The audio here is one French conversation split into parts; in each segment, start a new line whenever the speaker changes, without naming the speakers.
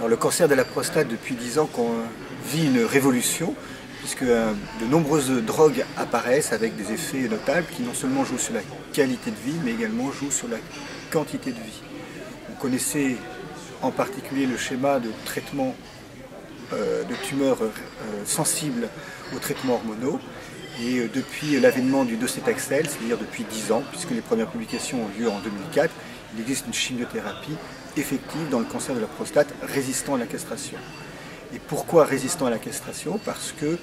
Alors, le cancer de la prostate, depuis 10 ans, qu'on vit une révolution, puisque de nombreuses drogues apparaissent avec des effets notables qui non seulement jouent sur la qualité de vie, mais également jouent sur la quantité de vie. On connaissait en particulier le schéma de traitement de tumeurs sensibles aux traitements hormonaux. Et depuis l'avènement du docétaxel, c'est-à-dire depuis 10 ans, puisque les premières publications ont lieu en 2004, il existe une chimiothérapie effective dans le cancer de la prostate résistant à la castration. Et pourquoi résistant à la castration? Parce que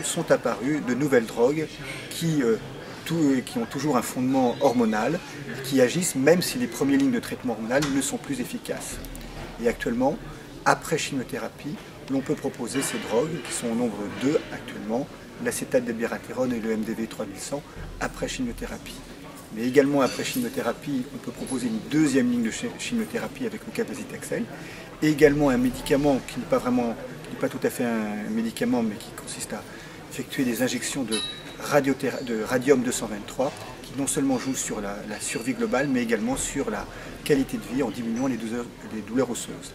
sont apparues de nouvelles drogues qui ont toujours un fondement hormonal, qui agissent même si les premières lignes de traitement hormonal ne sont plus efficaces. Et actuellement, après chimiothérapie, l'on peut proposer ces drogues, qui sont au nombre de 2 actuellement, l'acétate d'abiraterone et le MDV 3100, après chimiothérapie. Mais également après chimiothérapie, on peut proposer une deuxième ligne de chimiothérapie avec le cabazitaxel, et également un médicament qui n'est pas tout à fait un médicament, mais qui consiste à effectuer des injections de radium-223, qui non seulement jouent sur la survie globale, mais également sur la qualité de vie en diminuant les douleurs osseuses.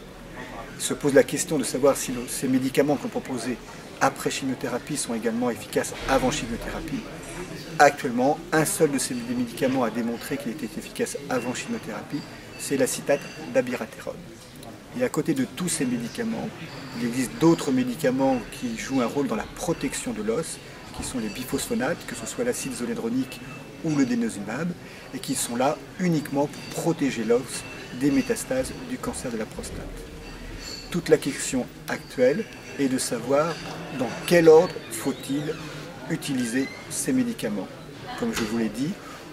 Il se pose la question de savoir si ces médicaments qu'on proposait après chimiothérapie sont également efficaces avant chimiothérapie. Actuellement, un seul de ces médicaments a démontré qu'il était efficace avant chimiothérapie, c'est l'acétate d'abiraterone. Et à côté de tous ces médicaments, il existe d'autres médicaments qui jouent un rôle dans la protection de l'os, qui sont les biphosphonates, que ce soit l'acide zoledronique ou le denosumab, et qui sont là uniquement pour protéger l'os des métastases du cancer de la prostate. Toute la question actuelle est de savoir dans quel ordre faut-il utiliser ces médicaments. Comme je vous l'ai dit,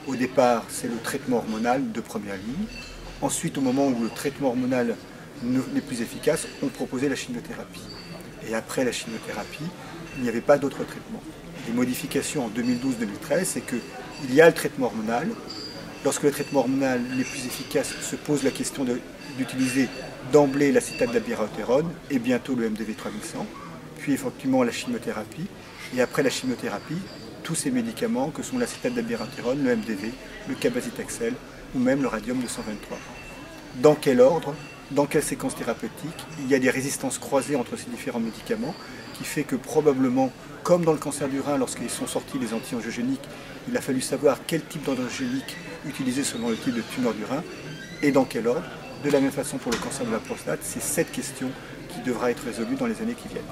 au départ, c'est le traitement hormonal de première ligne. Ensuite, au moment où le traitement hormonal n'est plus efficace, on proposait la chimiothérapie. Et après la chimiothérapie, il n'y avait pas d'autre traitement. Les modifications en 2012-2013, c'est qu'il y a le traitement hormonal. Lorsque le traitement hormonal n'est plus efficace, se pose la question d'utiliser d'emblée l'acétate d'abiraterone et bientôt le MDV 3100, puis effectivement la chimiothérapie. Et après la chimiothérapie, tous ces médicaments que sont l'acétate d'abiraterone, le MDV, le cabazitaxel ou même le radium-223. Dans quel ordre, dans quelle séquence thérapeutique? Il y a des résistances croisées entre ces différents médicaments qui fait que probablement, comme dans le cancer du rein, lorsqu'ils sont sortis les anti-angiogéniques, il a fallu savoir quel type d'angiogénique utiliser selon le type de tumeur du rein et dans quel ordre. De la même façon pour le cancer de la prostate, c'est cette question qui devra être résolue dans les années qui viennent.